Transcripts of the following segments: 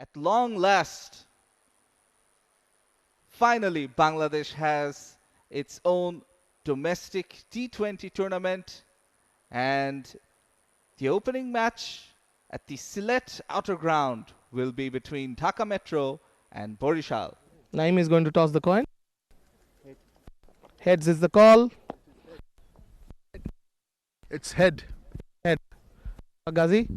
At long last, finally, Bangladesh has its own domestic T20 tournament, and the opening match at the Sylhet Outer Ground will be between Dhaka Metro and Borishal. Naim is going to toss the coin. Heads is the call. It's head. Head. Ghazi.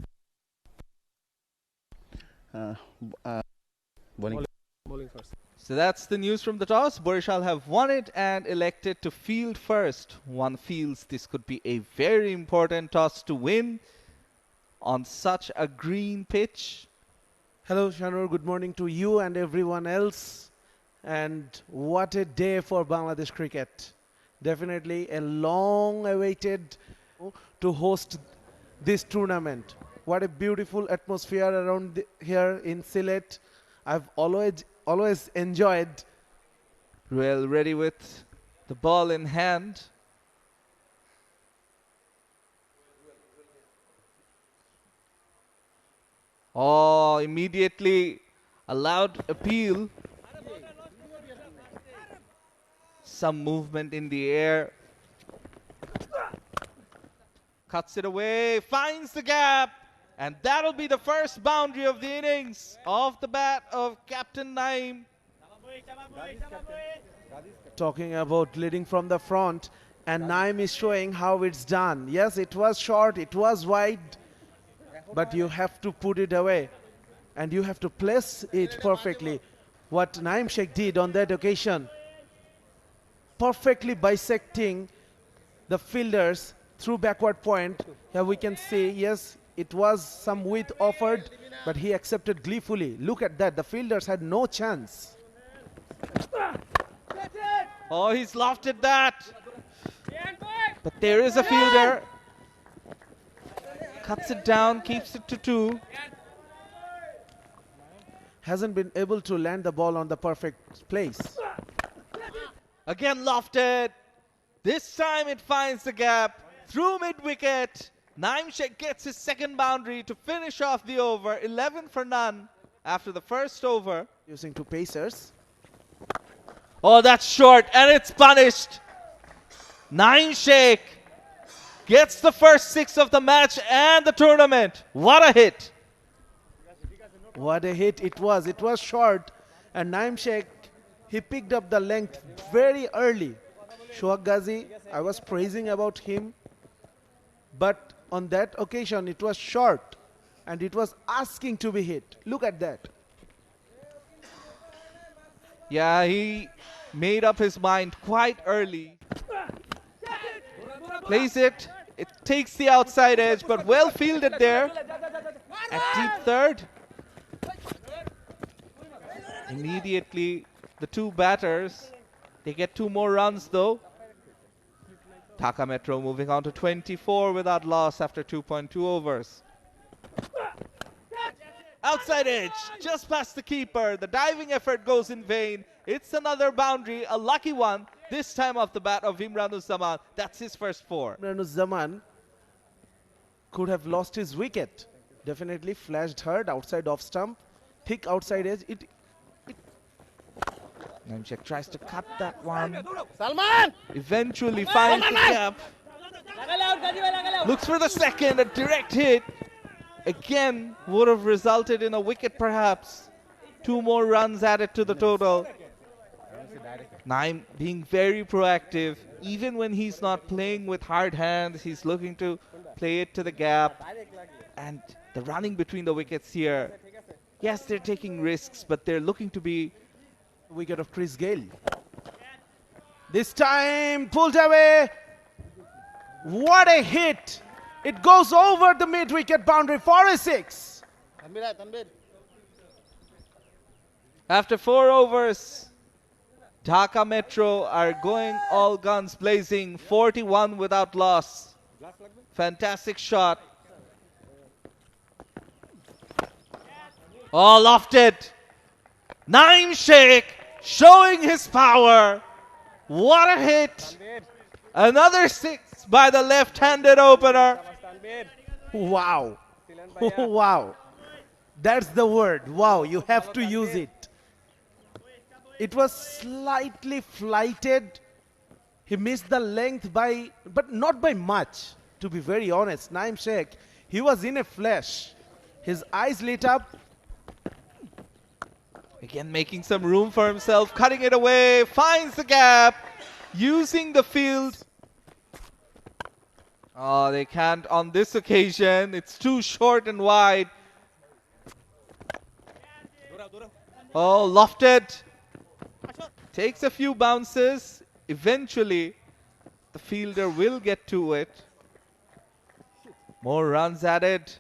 Bowling. Bowling first. So that's the news from the toss. Borishal have won it and elected to field first. One feels this could be a very important toss to win on such a green pitch. Hello, Shanur. Good morning to you and everyone else. And what a day for Bangladesh cricket. Definitely a long-awaited to host this tournament. What a beautiful atmosphere around here in Sylhet. I've always enjoyed. Ruel ready with the ball in hand. Oh, immediately a loud appeal. Some movement in the air. Cuts it away, finds the gap. And that'll be the first boundary of the innings off the bat of Captain Naim. Talking about leading from the front, and Naim is showing how it's done. Yes, it was short, it was wide, but you have to put it away and you have to place it perfectly. What Naim Sheikh did on that occasion, perfectly bisecting the fielders through backward point. Here we can see, yes, it was some width offered, but he accepted gleefully. Look at that, the fielders had no chance. Oh, he's lofted that. But there is a fielder. Cuts it down, keeps it to 2. Hasn't been able to land the ball on the perfect place. Again lofted. This time it finds the gap. Through mid-wicket. Naim Sheikh gets his second boundary to finish off the over. 11 for none after the first over. Using 2 pacers. Oh, that's short and it's punished. Naim Sheikh gets the first 6 of the match and the tournament. What a hit. What a hit it was. It was short, and Naim Sheikh, he picked up the length very early. Shoaib Ghazi, I was praising about him, but on that occasion it was short and it was asking to be hit. Look at that. Yeah, he made up his mind quite early. Plays it. It takes the outside edge, but well fielded there at deep third. Immediately, the 2 batters, they get 2 more runs though. Dhaka Metro moving on to 24 without loss after 2.2 overs. Outside edge, just past the keeper. The diving effort goes in vain. It's another boundary, a lucky one, this time off the bat of Imranuzzaman. That's his first 4. Imranuzzaman could have lost his wicket. Definitely flashed hard outside off stump. Thick outside edge. Naim Sheikh tries to cut that one. Salman! Eventually finds the gap. Looks for the second, a direct hit. Again, would have resulted in a wicket perhaps. 2 more runs added to the total. Naim being very proactive. Even when he's not playing with hard hands, he's looking to play it to the gap. And the running between the wickets here. Yes, they're taking risks, but they're looking to be Wicket of Chris Gale. This time pulled away. What a hit. It goes over the mid-wicket boundary for a 6. After 4 overs, Dhaka Metro are going all guns blazing. 41 without loss. Fantastic shot. Oh, lofted. Naim Sheikh showing his power. What a hit. Another 6 by the left-handed opener. Wow. Wow. That's the word. Wow, you have to use it. It was slightly flighted. He missed the length but not by much, to be very honest. Naim Sheikh, he was in a flash. His eyes lit up. Again, making some room for himself, cutting it away, finds the gap, using the field. Oh, they can't on this occasion. It's too short and wide. Oh, lofted. Takes a few bounces. Eventually, the fielder will get to it. More runs added.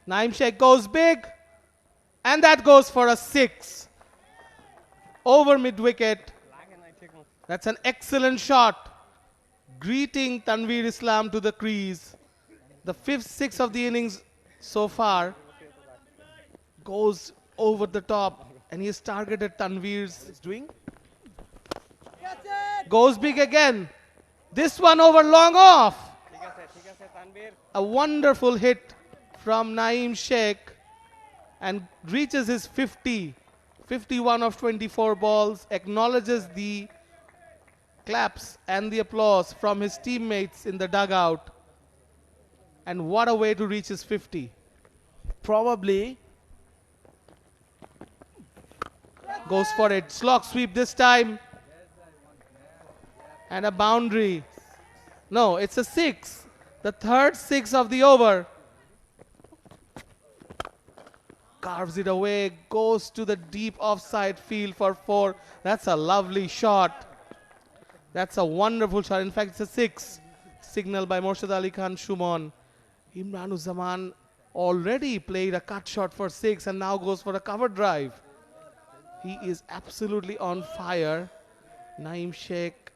Naim Sheikh goes big, and that goes for a 6. Over mid-wicket. That's an excellent shot. Greeting Tanveer Islam to the crease. The 5th 6 of the innings so far goes over the top, and he's targeted Tanveer's. Goes big again. This one over long off. A wonderful hit from Naim Sheikh, and reaches his 50. 51 of 24 balls. Acknowledges the claps and the applause from his teammates in the dugout. And what a way to reach his 50. Probably. Goes for it. Slog sweep this time. And a boundary. No, it's a 6. The 3rd 6 of the over. Carves it away. Goes to the deep offside field for 4. That's a lovely shot. That's a wonderful shot. In fact, it's a 6. Signal by Morshad Ali Khan Shumon. Imran-uz-Zaman already played a cut shot for 6 and now goes for a cover drive. He is absolutely on fire. Naim Sheikh,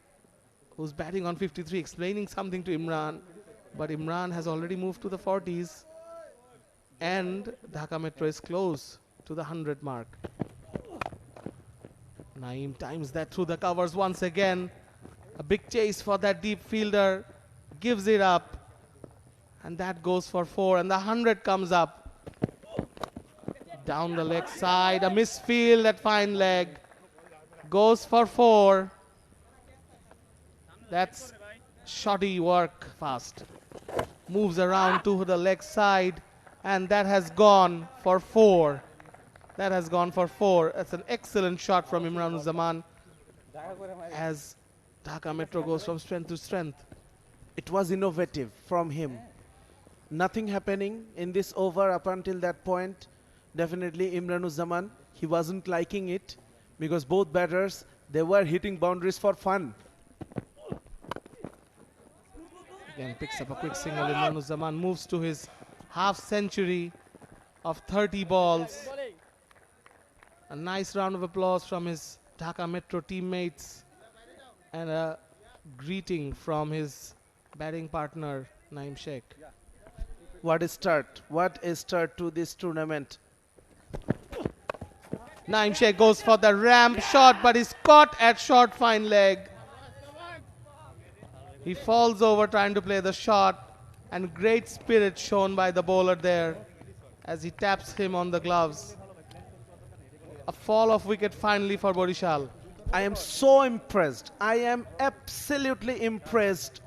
who's batting on 53, explaining something to Imran. But Imran has already moved to the 40s. And Dhaka Metro is close to the 100 mark. Naim times that through the covers once again. A big chase for that deep fielder. Gives it up. And that goes for 4. And the 100 comes up. Down the leg side. A misfield at fine leg. Goes for 4. That's shoddy work fast. Moves around to the leg side. And that has gone for 4. That has gone for 4. That's an excellent shot from Imran-uz-Zaman as Dhaka Metro goes from strength to strength. It was innovative from him. Nothing happening in this over up until that point. Definitely Imran-uz-Zaman, he wasn't liking it because both batters, they were hitting boundaries for fun. Again picks up a quick single. Imran-uz-Zaman moves to his half century of 30 balls. A nice round of applause from his Dhaka Metro teammates and a greeting from his batting partner Naim Sheikh. What a start. What a start to this tournament. Naim Sheikh goes for the ramp shot but is caught at short fine leg. He falls over trying to play the shot. And great spirit shown by the bowler there as he taps him on the gloves. A fall of wicket finally for Borishal. I am so impressed. I am absolutely impressed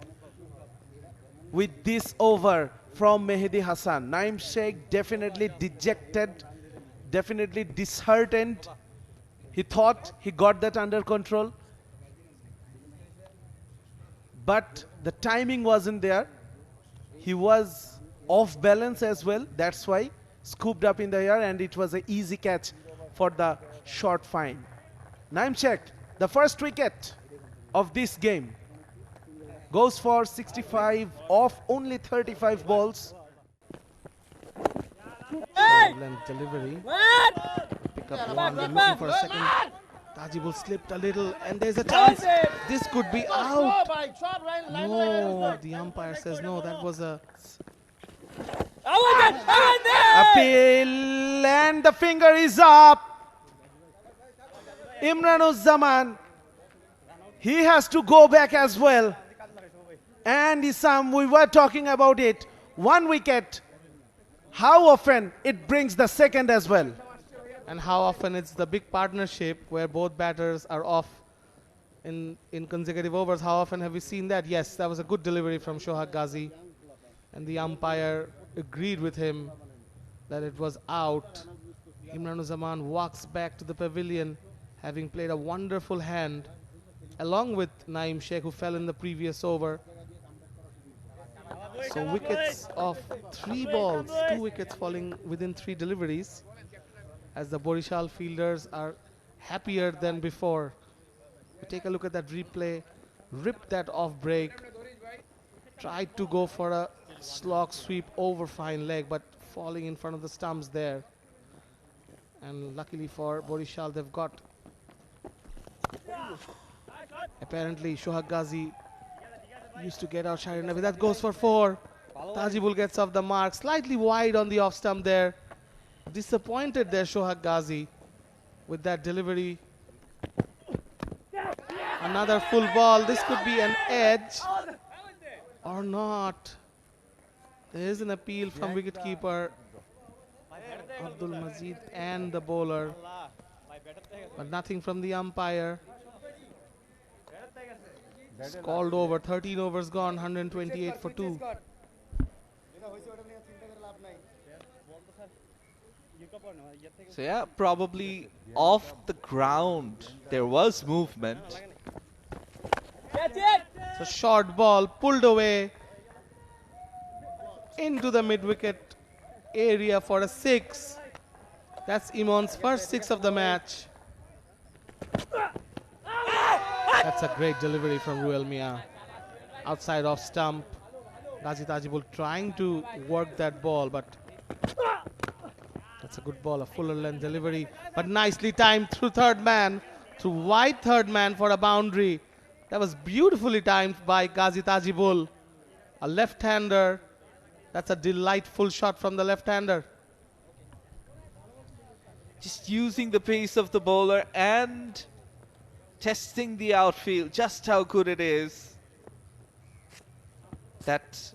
with this over from Mehdi Hassan. Naim Sheikh definitely dejected, definitely disheartened. He thought he got that under control. But the timing wasn't there. He was off balance as well. That's why scooped up in the air and it was an easy catch for the short fine. Naim Sheikh, the first wicket of this game, goes for 65 off only 35 balls. Length delivery. Pick up one. They're looking for a second. Tajibul slipped a little and there's a chance. This could be out. No, the umpire says no. That was a appeal and the finger is up. Imran-uz-Zaman, he has to go back as well. And Isam, we were talking about it. 1 wicket how often it brings the second as well. And how often it's the big partnership where both batters are off in consecutive overs. How often have we seen that? Yes, that was a good delivery from Shohag Ghazi. And the umpire agreed with him that it was out. Imran-uz-Zaman walks back to the pavilion, having played a wonderful hand, along with Naim Sheikh, who fell in the previous over. So wickets of 3 balls, 2 wickets falling within 3 deliveries, as the Borishal fielders are happier than before. Take a look at that replay. Ripped that off break. Tried to go for a slog sweep over fine leg, but falling in front of the stumps there. And luckily for Borishal, they've got... Apparently, Shohag Ghazi used to get out Shaheen Nabi. That goes for 4. Tajibul gets off the mark. Slightly wide on the off stump there. Disappointed there, Shohag Ghazi, with that delivery. Another full ball. This could be an edge or not. There is an appeal from wicketkeeper Abdul Majid and the bowler, but nothing from the umpire. It's called over. 13 overs gone, 128 for 2. So yeah, probably off the ground there was movement. It's a short ball pulled away into the mid-wicket area for a 6. That's Imon's first 6 of the match. That's a great delivery from Ruel Mia. Outside off stump. Ghazi Tajibul trying to work that ball, but that's a good ball, a fuller length delivery, but nicely timed through third man, through wide third man for a boundary. That was beautifully timed by Ghazi Tajibul, a left-hander. That's a delightful shot from the left-hander. Just using the pace of the bowler and testing the outfield, just how good it is. That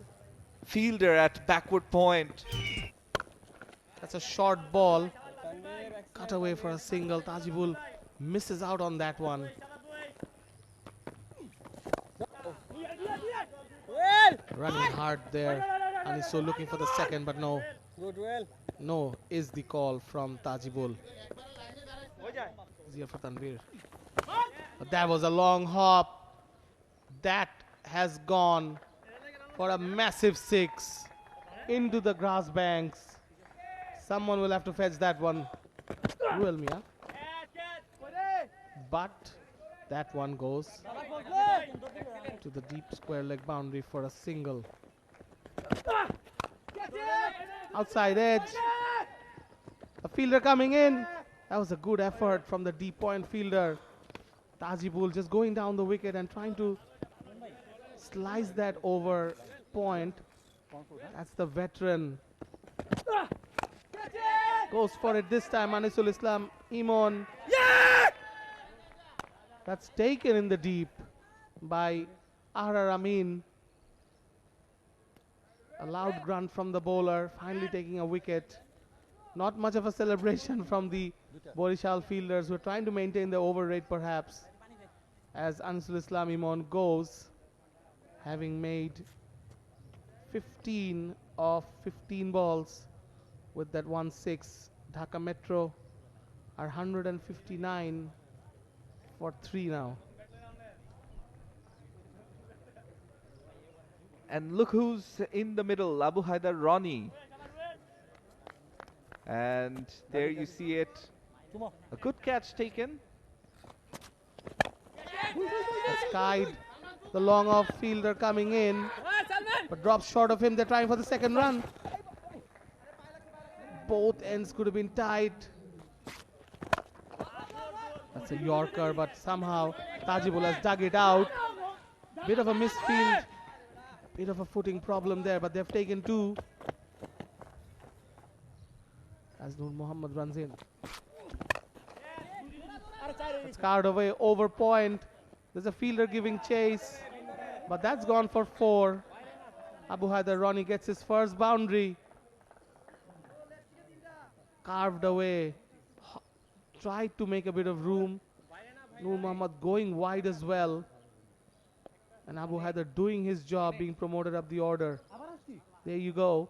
fielder at backward point. That's a short ball. Cut away for a single. Tajibul misses out on that one. Running hard there. Aniso looking for the second, but no. No is the call from Tajibul. Here for Tanvir. But that was a long hop. That has gone for a massive 6 into the grass banks. Someone will have to fetch that one. Ruel Mia. But that one goes to the deep square leg boundary for a single. Outside edge. A fielder coming in. That was a good effort from the deep point fielder. Tajibul just going down the wicket and trying to slice that over point. That's the veteran. Goes for it this time. Anisul Islam Imon. That's taken in the deep by Ahrar Amin. A loud grunt from the bowler, finally taking a wicket. Not much of a celebration from the Borishal fielders who are trying to maintain the over rate perhaps, as Anisul Islam Imon goes, having made 15 of 15 balls with that 1-6. Dhaka Metro are 159 for 3 now. And look who's in the middle, Abu Haidar Rani. And there you see it. A good catch taken. Skied the long off fielder coming in, but drops short of him. They're trying for the second run. Both ends could have been tight. That's a Yorker, but somehow Tajibul has dug it out. Bit of a misfield. Bit of a footing problem there, but they've taken 2. As Nur Muhammad runs in. It's carved away over point. There's a fielder giving chase, but that's gone for 4. Abu Haidar Rani gets his first boundary. carved away, tried to make a bit of room. Noor Mohammad going wide as well. And Abu Haider doing his job, being promoted up the order. There you go.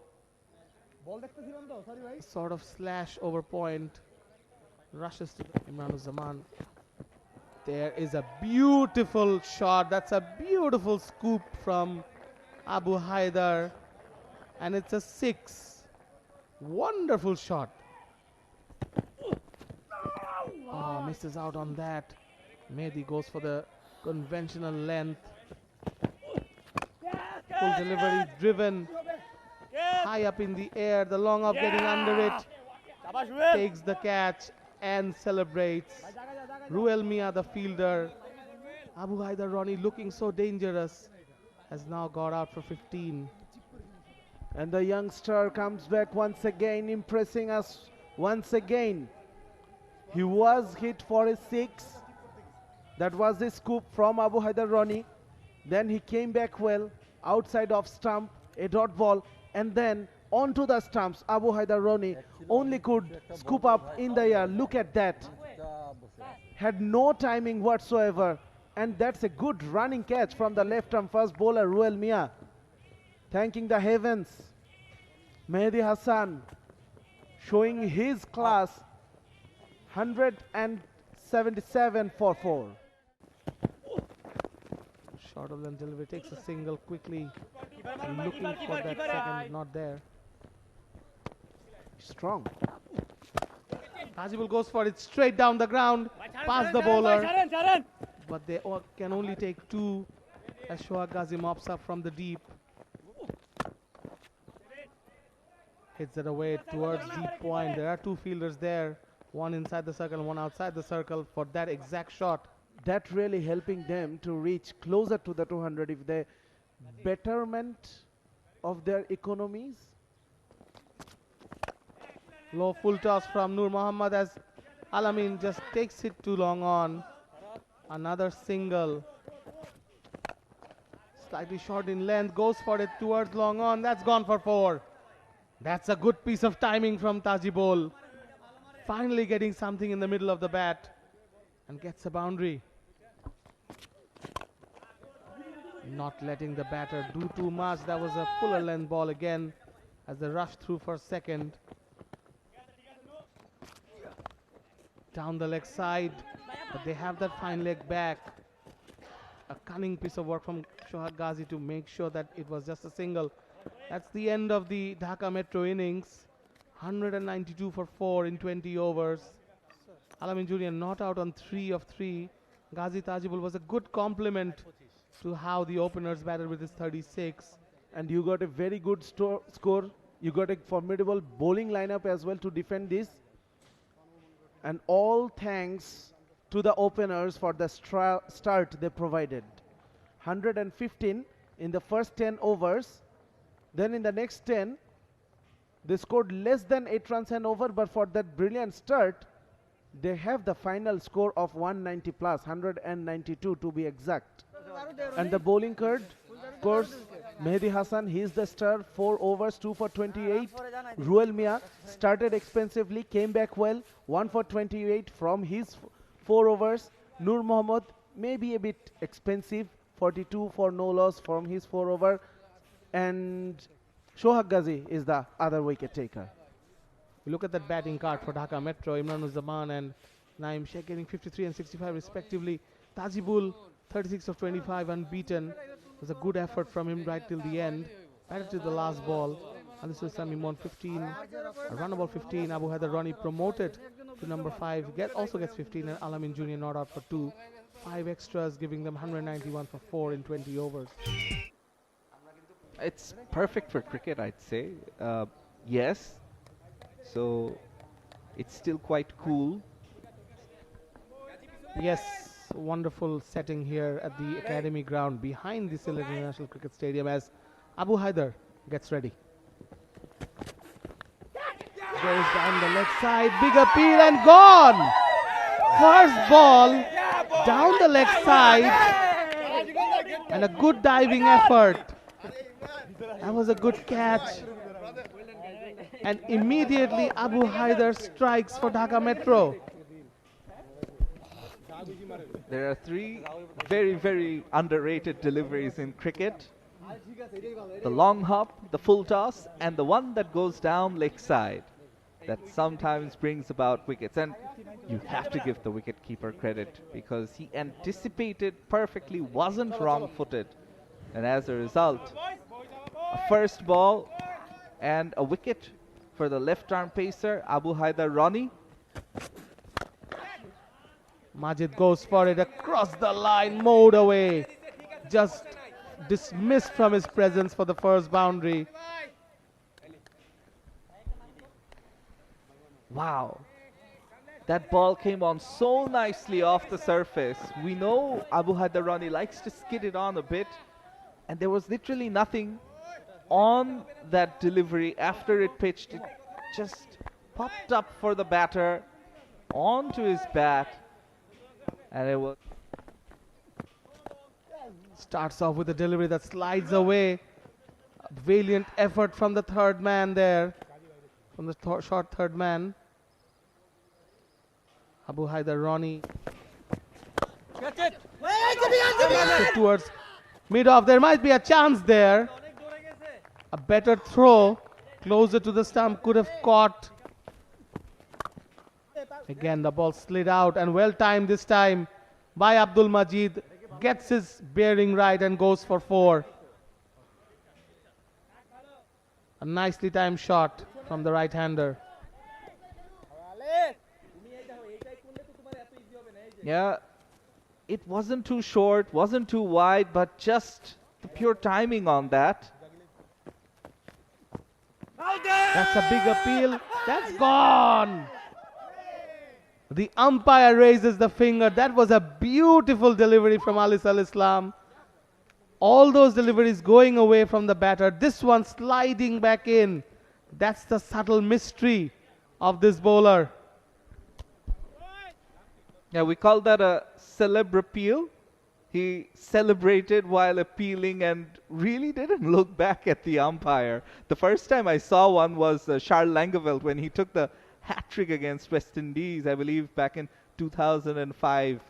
A sort of slash over point. Rushes to Imran Zaman. There is a beautiful shot. That's a beautiful scoop from Abu Haider. And it's a 6. Wonderful shot. Oh, misses out on that. Mehdi goes for the conventional length. Full delivery driven. High up in the air. The long off getting under it. Takes the catch and celebrates. Ruel Mia, the fielder. Abu Haider Ronnie looking so dangerous. Has now got out for 15. And the youngster comes back once again, impressing us once again. He was hit for a 6. That was the scoop from Abu Haider Ronnie. Then he came back well, outside of stump, a dot ball, and then onto the stumps. Abu Haider Ronnie only could scoop up in the air. Look at that. Had no timing whatsoever. And that's a good running catch from the left-arm fast bowler, Ruel Mia. Thanking the heavens. Mehdi Hassan showing his class. 177 for 4. Short of length delivery, takes a single quickly. Looking for that second, not there. Strong. Tajibul goes for it straight down the ground, past the bowler. But they can only take 2 as Shoaib Ghazi mops up from the deep. Hits it away towards deep point. There are 2 fielders there. One inside the circle, one outside the circle for that exact shot. That really helping them to reach closer to the 200 if they betterment of their economies. Low full toss from Noor Mohammad as Alamin just takes it too long on. Another single. Slightly short in length, goes for it towards long on. That's gone for 4. That's a good piece of timing from Tajibul. Finally getting something in the middle of the bat and gets a boundary. Not letting the batter do too much. That was a fuller length ball again as they rushed through for second. Down the leg side, but they have that fine leg back. A cunning piece of work from Shoaib Ghazi to make sure that it was just a single. That's the end of the Dhaka Metro innings. 192 for 4 in 20 overs. Alamin Jr. not out on 3 of 3. Ghazi Tajibul was a good complement to how the openers batted with his 36. And you got a very good score. You got a formidable bowling lineup as well to defend this. And all thanks to the openers for the start they provided. 115 in the first 10 overs. Then in the next 10, they scored less than 8 runs and over, but for that brilliant start, they have the final score of 190 plus, 192 to be exact. And the bowling card, of course, Mehdi Hassan, he is the star, 4 overs, 2 for 28. Ruel Mia started expensively, came back well, 1 for 28 from his 4 overs. Noor Mohammad may be a bit expensive, 42 for no loss from his 4 over. And Shoaib Ghazi is the other wicket taker. We look at that batting card for Dhaka Metro. Imran Zaman and Naim Sheikh getting 53 and 65 respectively. Tajibul 36 of 25 unbeaten. It was a good effort from him right till the end. Batted to the last ball. Alisul Samimon 15, a runnable 15. Abu Haider Ronnie promoted to number 5. Also gets 15 and Alamin Jr. not out for 2. 5 extras giving them 191 for 4 in 20 overs. It's perfect for cricket, I'd say. Yes. So it's still quite cool. Yes, wonderful setting here at the Academy ground behind the Sylhet International Cricket Stadium as Abu Haider gets ready. Goes down the left side, big appeal and gone! First ball down the left side and a good diving effort. That was a good catch. And immediately Abu Haider strikes for Dhaka Metro. There are three very, very underrated deliveries in cricket. The long hop, the full toss, and the one that goes down leg side. That sometimes brings about wickets. And you have to give the wicketkeeper credit because he anticipated perfectly, wasn't wrong-footed. And as a result, a first ball and a wicket for the left-arm pacer, Abu Haider Ronnie. Majid goes for it across the line, mowed away. Just dismissed from his presence for the first boundary. Wow. That ball came on so nicely off the surface. We know Abu Haider Ronnie likes to skid it on a bit. And there was literally nothing on that delivery after it pitched. It just popped up for the batter onto his bat. And it was... Starts off with a delivery that slides away. A valiant effort from the third man there. From the short third man. Abu Haider Ronnie. Towards mid-off. There might be a chance there. A better throw. Closer to the stump. Could have caught. Again the ball slid out and well timed this time by Abdul Majid. Gets his bearing right and goes for 4. A nicely timed shot from the right-hander. Yeah, it wasn't too short, wasn't too wide, but just the pure timing on that. That's a big appeal. That's gone. The umpire raises the finger. That was a beautiful delivery from Alis Al Islam. All those deliveries going away from the batter. This one sliding back in. That's the subtle mystery of this bowler. Yeah, we call that a celeb appeal. He celebrated while appealing and really didn't look back at the umpire. The first time I saw one was Charles Langeveld when he took the hat-trick against West Indies, I believe, back in 2005.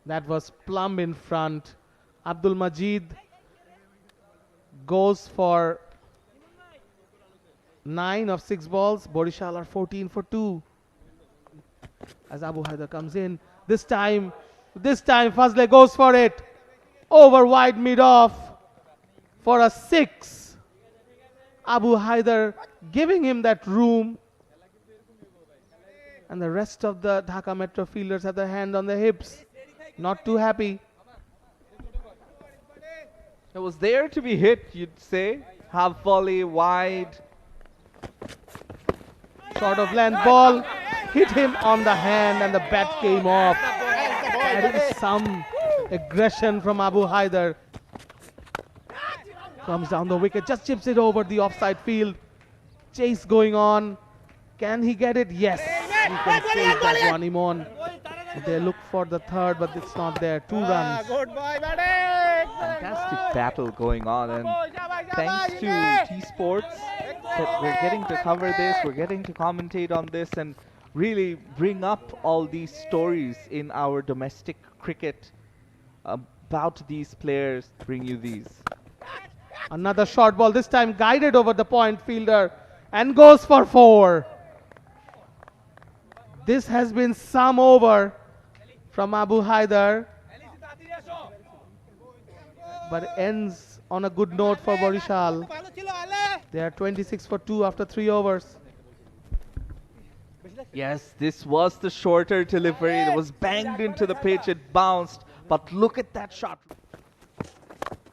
That was plumb in front. Abdul Majid goes for 9 of 6 balls. Borishal are 14 for 2. As Abu Haider comes in. This time Fazle goes for it. Over wide mid-off for a 6. Abu Haider giving him that room. And the rest of the Dhaka Metro fielders have their hand on their hips. Not too happy. It was there to be hit, you'd say. Half volley, wide. Short of length ball. Hit him on the hand and the bat came off. Adding some aggression from Abu Haider. Comes down the wicket, just chips it over the offside field. Chase going on. Can he get it? Yes. He can save that one, Imon. They look for the third, but it's not there. 2 runs. Fantastic battle going on, and thanks to T-Sports that we're getting to cover this, we're getting to commentate on this, and really bring up all these stories in our domestic cricket about these players, bring you these. Another short ball, this time guided over the point fielder and goes for 4. This has been some over from Abu Haider, but ends on a good note for Borishal. They are 26 for 2 after 3 overs. Yes, this was the shorter delivery. It was banged into the pitch, it bounced, but look at that shot.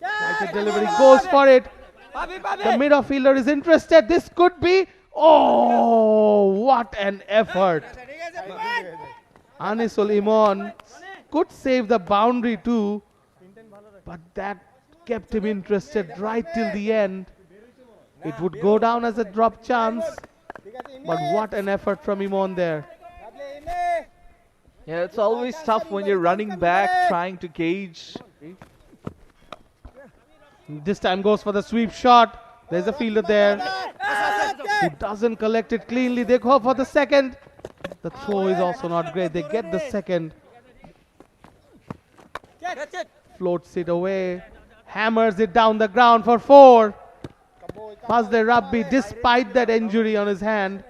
Right delivery, goes for it. The mid-off fielder is interested. This could be... Oh, what an effort. Anisul Imon could save the boundary too, but that kept him interested right till the end. It would go down as a drop chance, but what an effort from Imon there. Yeah, it's always tough when you're running back, trying to gauge. This time goes for the sweep shot. There's a fielder there. who doesn't collect it cleanly. They go for the second. The throw is also not great. They get the second. Floats it away. Hammers it down the ground for 4. Fazle Rabbi, despite that injury on his hand,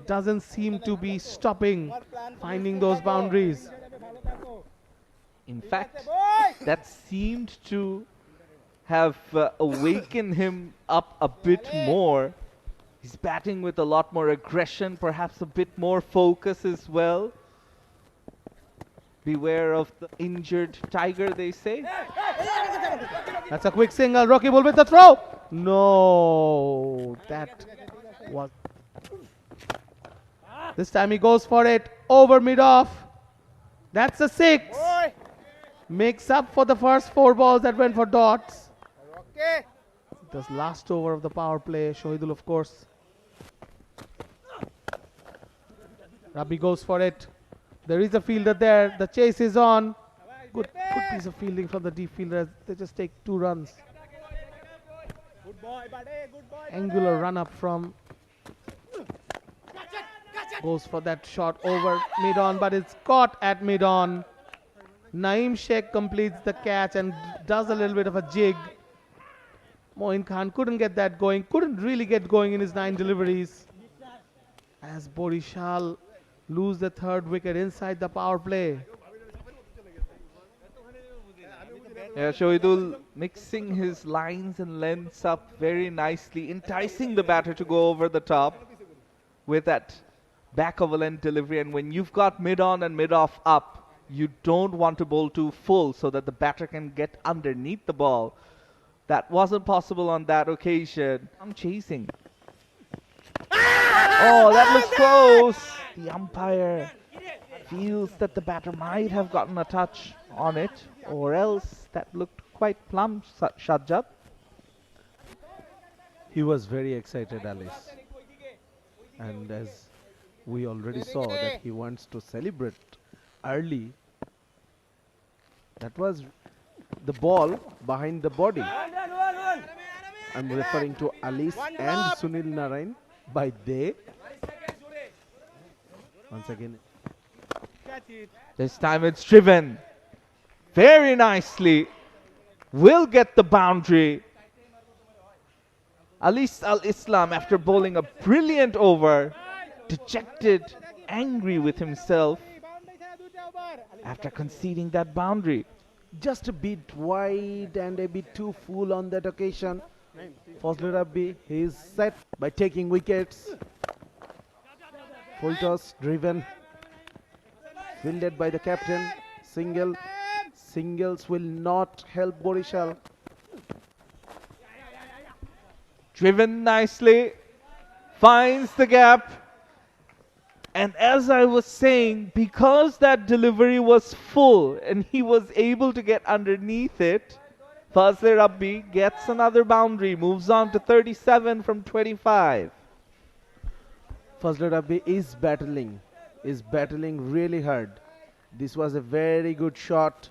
doesn't seem to be stopping, finding those boundaries. In fact, that seemed to have awakened him up a bit more. He's batting with a lot more aggression, perhaps a bit more focus as well. Beware of the injured tiger, they say. That's a quick single. Rakibul with the throw. No, that was... This time he goes for it over mid-off. That's a 6. Makes up for the first 4 balls that went for dots. This last over of the power play. Shohidul, of course. Rabbi goes for it. There is a fielder there. The chase is on. Good piece of fielding from the deep fielders. They just take 2 runs. Angular run up from... Goes for that shot over mid-on, but it's caught at mid-on. Naim Sheikh completes the catch and does a little bit of a jig. Moin Khan couldn't get that going. Couldn't really get going in his 9 deliveries. As Borishal lose the 3rd wicket inside the power play. Yeah, Shohidul mixing his lines and lengths up very nicely, enticing the batter to go over the top with that back of a length delivery. And when you've got mid-on and mid-off up, you don't want to bowl too full so that the batter can get underneath the ball. That wasn't possible on that occasion. I'm chasing. Oh, that looks close. The umpire feels that the batter might have gotten a touch on it, or else that looked quite plumb, Shajjat. He was very excited, Alice. And as we already saw that he wants to celebrate early. That was the ball behind the body. I'm referring to Alice and Sunil Narayan by they. Once again. This time it's driven very nicely. Will get the boundary. Alice Al-Islam, after bowling a brilliant over, dejected, angry with himself after conceding that boundary. Just a bit wide and a bit too full on that occasion. Fazle Rabbi, he is set by taking wickets. Full toss driven. Fielded by the captain. Single. Singles will not help Borishal. Driven nicely. Finds the gap. And as I was saying, because that delivery was full and he was able to get underneath it, Fazle Rabbi gets another boundary, moves on to 37 from 25. Fazle Rabbi is battling really hard. This was a very good shot.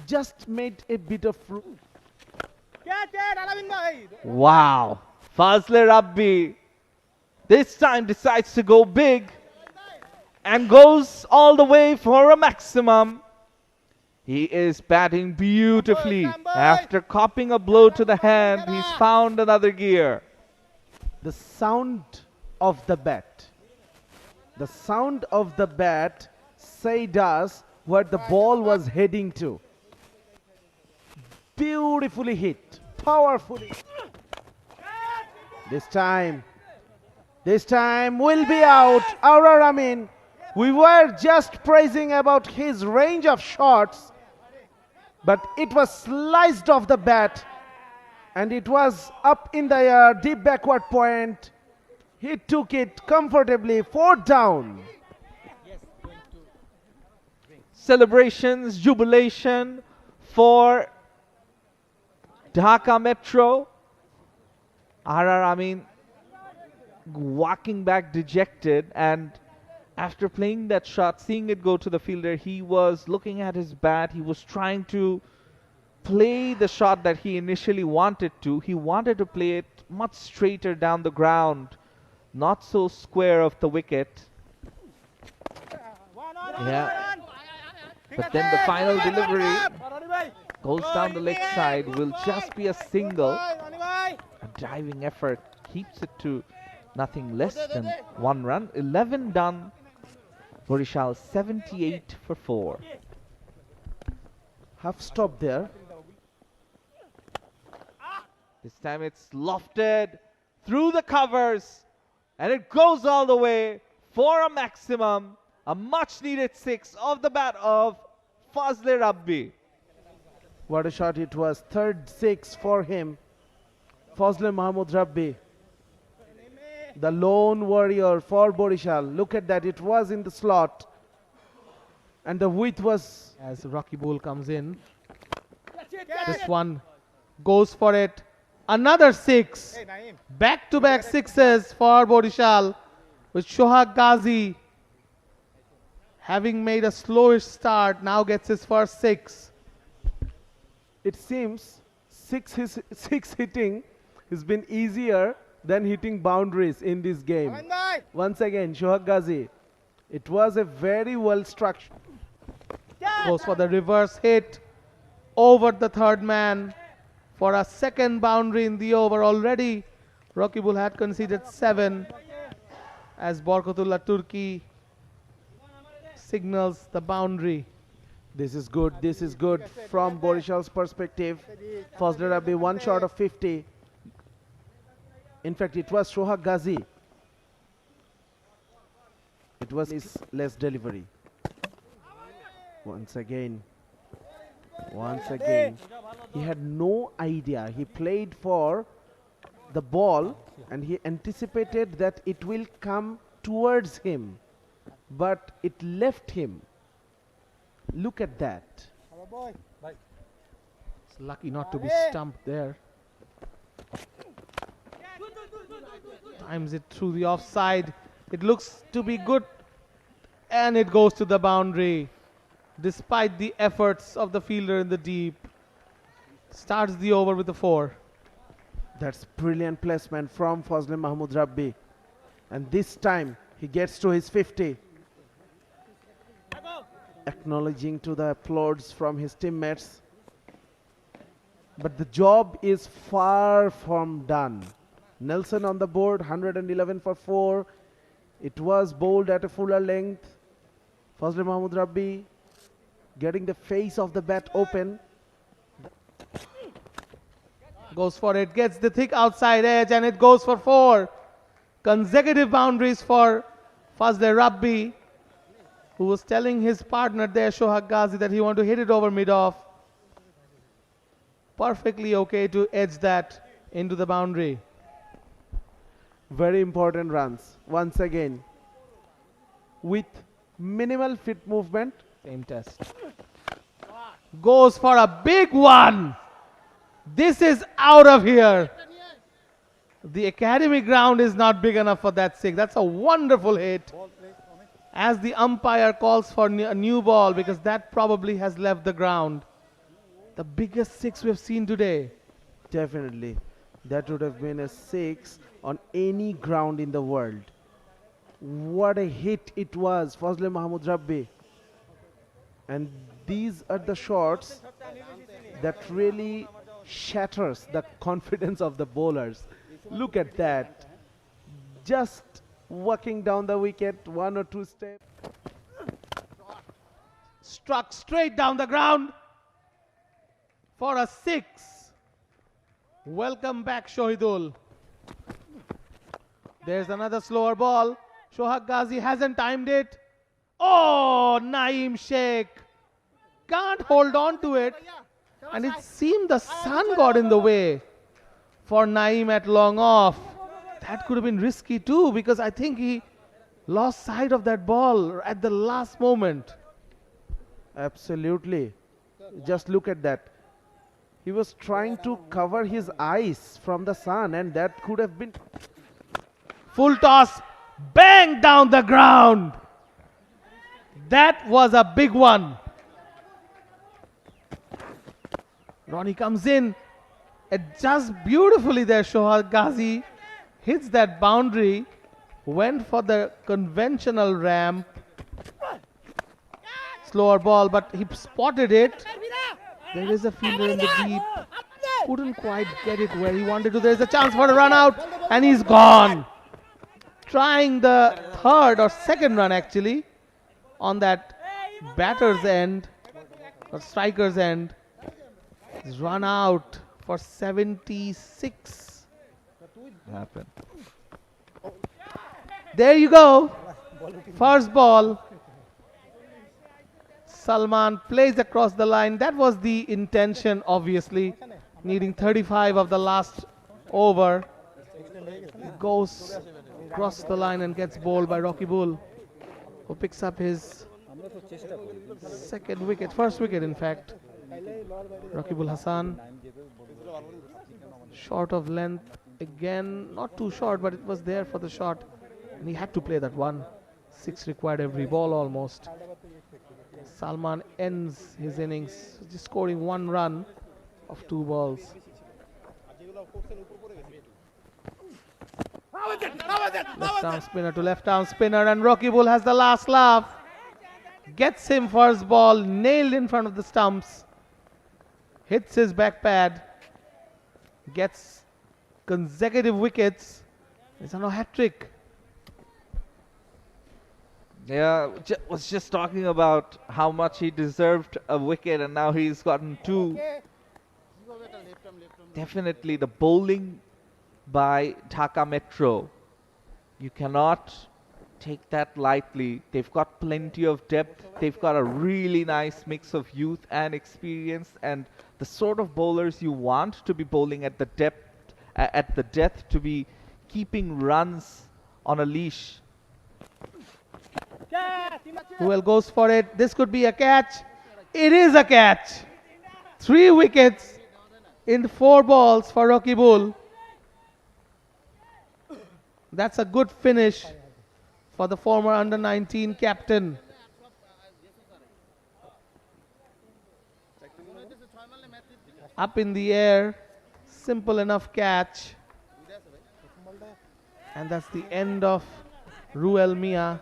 Just made a bit of room. Wow. Fazle Rabbi this time decides to go big and goes all the way for a maximum. He is batting beautifully. After copping a blow to the hand, he's found another gear. The sound of the bat. The sound of the bat said us where the ball was heading to. Beautifully hit. Powerfully. This time will be out. I mean, we were just praising about his range of shots, but it was sliced off the bat and it was up in the air, deep backward point. He took it comfortably, 4 down. Celebrations, jubilation for Dhaka Metro. Amin walking back dejected, and after playing that shot, seeing it go to the fielder, he was looking at his bat. He was trying to play the shot that he initially wanted to. He wanted to play it much straighter down the ground, not so square of the wicket. Yeah. But then the final delivery goes down the leg side, will just be a single. A diving effort keeps it to nothing less than 1 run. 11 done. Borishal 78 for 4. Half stop there. This time it's lofted through the covers and it goes all the way for a maximum. A much needed 6 off the bat of Fazle Rabbi. What a shot it was. Third 6 for him. Fazle Mahmood Rabbi. The lone warrior for Borishal. Look at that. It was in the slot. And the width was... As Rocky Bull comes in. This one goes for it. Another 6. Back-to-back 6s for Borishal. With Shohag Ghazi having made a slowish start, now gets his first 6. It seems 6 hitting has been easier than hitting boundaries in this game. Once again, Shohag Ghazi. It was a very well structured. Goes for the reverse hit over the third man for a second boundary in the over. Already Rocky Bull had conceded 7 as Barkatullah Turki signals the boundary. This is good. This is good from Borishal's perspective. Fazle Rabbi 1 short of 50. In fact, it was Shohag Ghazi. It was his less delivery. Once again, he had no idea. He played for the ball and he anticipated that it will come towards him, but it left him. Look at that. It's lucky not to be stumped there. Times it through the offside. It looks to be good and it goes to the boundary. Despite the efforts of the fielder in the deep, starts the over with a 4. That's brilliant placement from Fazle Mahmood Rabbi. And this time he gets to his 50. Acknowledging to the applause from his teammates. But the job is far from done. Nelson on the board, 111 for 4. It was bowled at a fuller length. Fazle Mahmood Rabbi getting the face of the bat open. Goes for it, gets the thick outside edge and it goes for 4. Consecutive boundaries for Fazle Rabbi, who was telling his partner there, Shohag Ghazi, that he wanted to hit it over mid-off. Perfectly okay to edge that into the boundary. Very important runs. Once again, with minimal fit movement. Same test. Goes for a big one. This is out of here. The academy ground is not big enough for that 6. That's a wonderful hit. As the umpire calls for a new ball because that probably has left the ground. The biggest 6 we've seen today. Definitely. That would have been a 6 on any ground in the world. What a hit it was, Fazle Mahmood Rabbi. And these are the shots that really shatters the confidence of the bowlers. Look at that. Just walking down the wicket, 1 or 2 steps. Struck straight down the ground for a 6. Welcome back, Shohidul. There's another slower ball. Shohag Ghazi hasn't timed it. Oh, Naim Sheikh can't hold on to it. And it seemed the sun got in the way for Naim at long off. That could have been risky too, because I think he lost sight of that ball at the last moment. Absolutely. Just look at that. He was trying to cover his eyes from the sun, and that could have been... Full toss, bang down the ground. That was a big one. Ronnie comes in. Adjusts beautifully there. Shohar Ghazi hits that boundary. Went for the conventional ramp. Slower ball, but he spotted it. There is a fielder in the deep. Couldn't quite get it where he wanted to. There's a chance for a run out, and he's gone. Trying the third or second run actually on that batter's end or striker's end. He's run out for 76. Happened. There you go. First ball. Salman plays across the line. That was the intention, obviously. Needing 35 of the last over. Goes across the line and gets bowled by Rocky Bull, who picks up his second wicket, first wicket in fact. Rocky Bull Hassan. Short of length again, not too short, but it was there for the shot. And he had to play that one. 6 required every ball almost. Salman ends his innings just scoring 1 run of 2 balls. Left arm spinner to left arm spinner, and Rocky Bull has the last laugh. Gets him first ball, nailed in front of the stumps. Hits his back pad. Gets consecutive wickets. It's a hat-trick. Yeah, was just talking about how much he deserved a wicket, and now he's gotten 2. Definitely the bowling by Dhaka Metro. You cannot take that lightly. They've got plenty of depth. They've got a really nice mix of youth and experience, and the sort of bowlers you want to be bowling at the depth to be keeping runs on a leash. Ruel goes for it. This could be a catch. It is a catch. 3 wickets in 4 balls for Rocky Bull. That's a good finish for the former under-19 captain. Up in the air. Simple enough catch. And that's the end of Ruel Mia.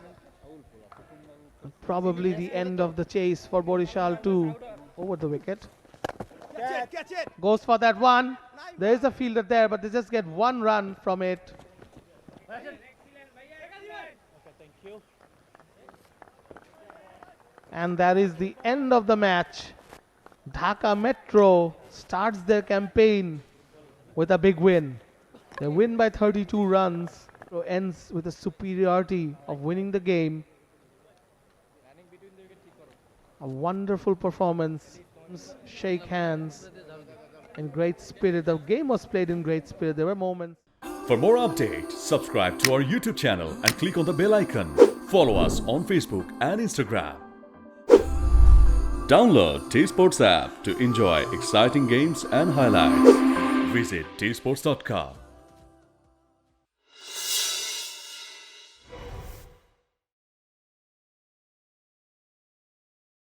Probably the end of the chase for Borishal too. Over the wicket. Catch it. Goes for that one. There is a fielder there, but they just get 1 run from it. And that is the end of the match. Dhaka Metro starts their campaign with a big win. They win by 32 runs. So ends with a superiority of winning the game. A wonderful performance. Shake hands in great spirit. The game was played in great spirit. There were moments. For more updates, subscribe to our YouTube channel and click on the bell icon. Follow us on Facebook and Instagram. Download T Sports app to enjoy exciting games and highlights. Visit tsports.com.